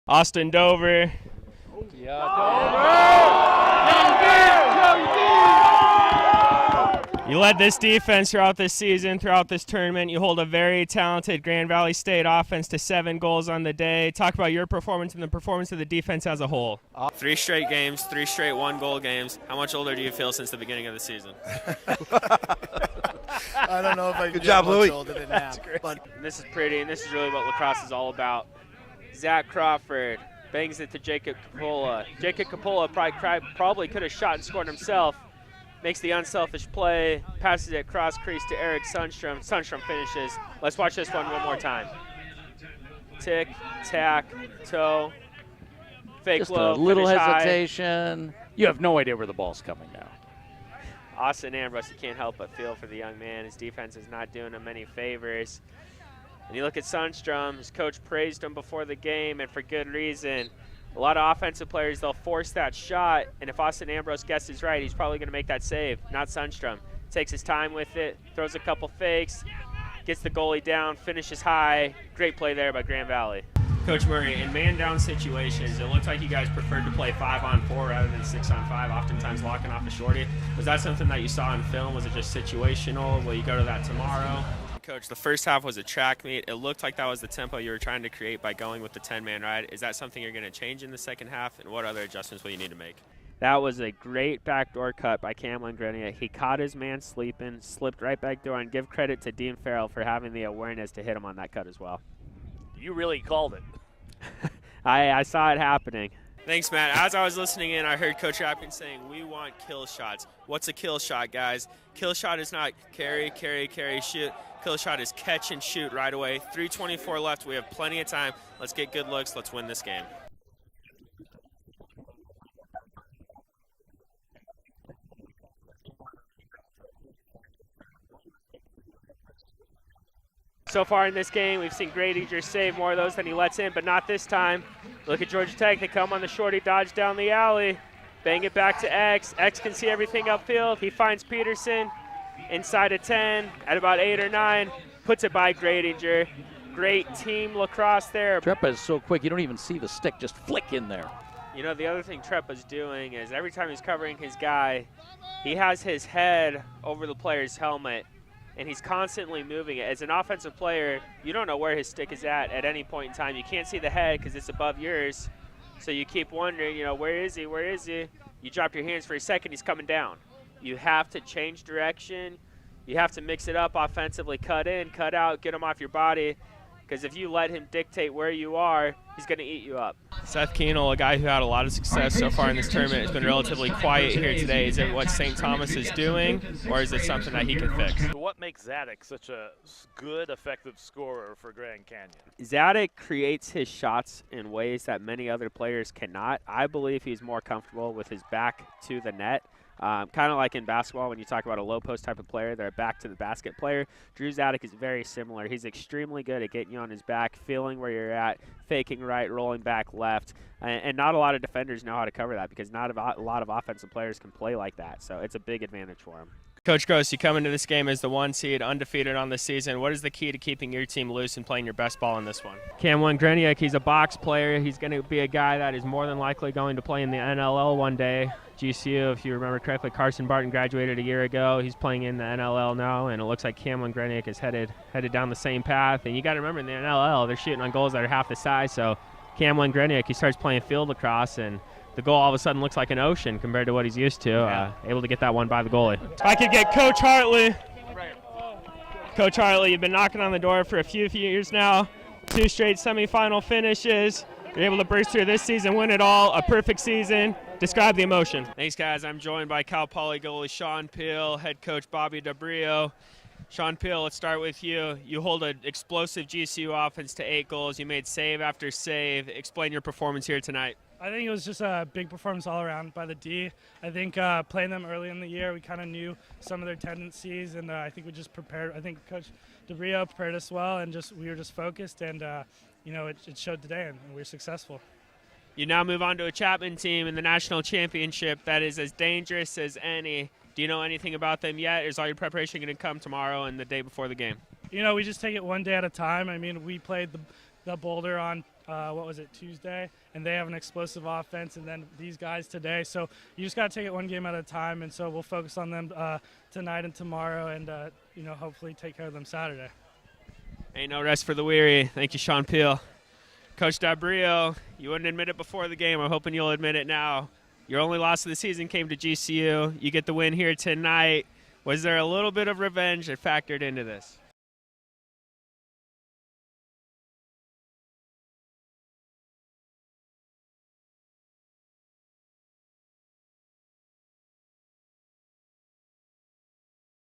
Austin Dover. You led this defense throughout this season, throughout this tournament. You hold a very talented Grand Valley State offense to 7 goals on the day. Talk about your performance and the performance of the defense as a whole. 3 straight games, 3 straight 1-goal games. How much older do you feel since the beginning of the season? I don't know if I can Good get job, much Louie. older than that. But This is pretty, and this is really what lacrosse is all about. Zach Crawford bangs it to Jacob Capola. Jacob Capola probably could have shot and scored himself. Makes the unselfish play, passes it cross crease to Eric Sundstrom. Sundstrom finishes. Let's watch this one more time. Tick, tack, toe, fake Just low, a little finish hesitation. You have no idea where the ball's coming now. high. Austin Ambrose, you can't help but feel for the young man. His defense is not doing him any favors. And you look at Sundstrom, his coach praised him before the game, and for good reason. A lot of offensive players, they'll force that shot, and if Austin Ambrose guesses right, he's probably going to make that save, not Sundstrom. Takes his time with it, throws a couple fakes, gets the goalie down, finishes high. Great play there by Grand Valley. Coach Murray, in man-down situations, it looked like you guys preferred to play 5-on-4 rather than 6-on-5, oftentimes locking off a shorty. Was that something that you saw in film? Was it just situational? Will you go to that tomorrow? Coach, the first half was a track meet. It looked like that was the tempo you were trying to create by going with the 10-man ride. Is that something you're going to change in the second half, and what other adjustments will you need to make? That was a great backdoor cut by Cameron Grenier. He caught his man sleeping, slipped right back door, and give credit to Dean Farrell for having the awareness to hit him on that cut as well. You really called it. I saw it happening. Thanks, Matt. As I was listening in, I heard Coach Atkins saying, we want kill shots. What's a kill shot, guys? Kill shot is not carry, shoot. Kill shot is catch and shoot right away. 3:24 left. We have plenty of time. Let's get good looks. Let's win this game. So far in this game, we've seen Gradinger save more of those than he lets in, but not this time. Look at Georgia Tech. They come on the shorty, dodge down the alley, bang it back to X. X can see everything upfield. He finds Peterson inside of 10 at about 8 or 9, puts it by Gradinger. Great team lacrosse there. Trepa is so quick, you don't even see the stick just flick in there. You know, the other thing Trepa's doing is every time he's covering his guy, he has his head over the player's helmet, and he's constantly moving it. As an offensive player, you don't know where his stick is at any point in time. You can't see the head because it's above yours, so you keep wondering, you know, where is he, where is he? You drop your hands for a second, he's coming down. You have to change direction. You have to mix it up offensively, cut in, cut out, get him off your body, because if you let him dictate where you are, he's going to eat you up. Seth Keenel, a guy who had a lot of success so far in this tournament, has been relatively quiet here today. Is it what St. Thomas is doing, or is it something that he can fix? So what makes Zadok such a good, effective scorer for Grand Canyon? Zadok creates his shots in ways that many other players cannot. I believe he's more comfortable with his back to the net. Kind of like in basketball when you talk about a low post type of player, they're a back to the basket player. Drew Zadok is very similar. He's extremely good at getting you on his back, feeling where you're at, faking right, rolling back left. And not a lot of defenders know how to cover that because not a lot of offensive players can play like that. So it's a big advantage for him. Coach Gross, you come into this game as the 1 seed, undefeated on the season. What is the key to keeping your team loose and playing your best ball in this one? Cameron Grenier, he's a box player. He's going to be a guy that is more than likely going to play in the NLL one day. GCU, if you remember correctly, Carson Barton graduated a year ago. He's playing in the NLL now, and it looks like Cameron Grenier is headed down the same path. And you got to remember, in the NLL, they're shooting on goals that are half the size. So Cameron Grenier, he starts playing field lacrosse, and the goal all of a sudden looks like an ocean compared to what he's used to, able to get that one by the goalie. If I could get Coach Hartley. Coach Hartley, you've been knocking on the door for a few years now. 2 straight semifinal finishes. You're able to burst through this season, win it all, a perfect season. Describe the emotion. Thanks, guys. I'm joined by Cal Poly goalie Sean Peel, head coach Bobby DeBrio. Sean Peel, let's start with you. You hold an explosive GCU offense to 8 goals. You made save after save. Explain your performance here tonight. I think it was just a big performance all around by the D. I think playing them early in the year, we kind of knew some of their tendencies, and I think we just prepared. I think Coach DeBrio prepared us well, and we were just focused, and it showed today, and we were successful. You now move on to a Chapman team in the national championship that is as dangerous as any. Do you know anything about them yet? Or is all your preparation going to come tomorrow and the day before the game? We just take it one day at a time. I mean, we played the Boulder on Tuesday, and they have an explosive offense, and then these guys today. So you just got to take it one game at a time, and so we'll focus on them tonight and tomorrow, and hopefully take care of them Saturday. Ain't no rest for the weary. Thank you, Sean Peel. Coach Dabrio, you wouldn't admit it before the game. I'm hoping you'll admit it now. Your only loss of the season came to GCU. You get the win here tonight. Was there a little bit of revenge that factored into this?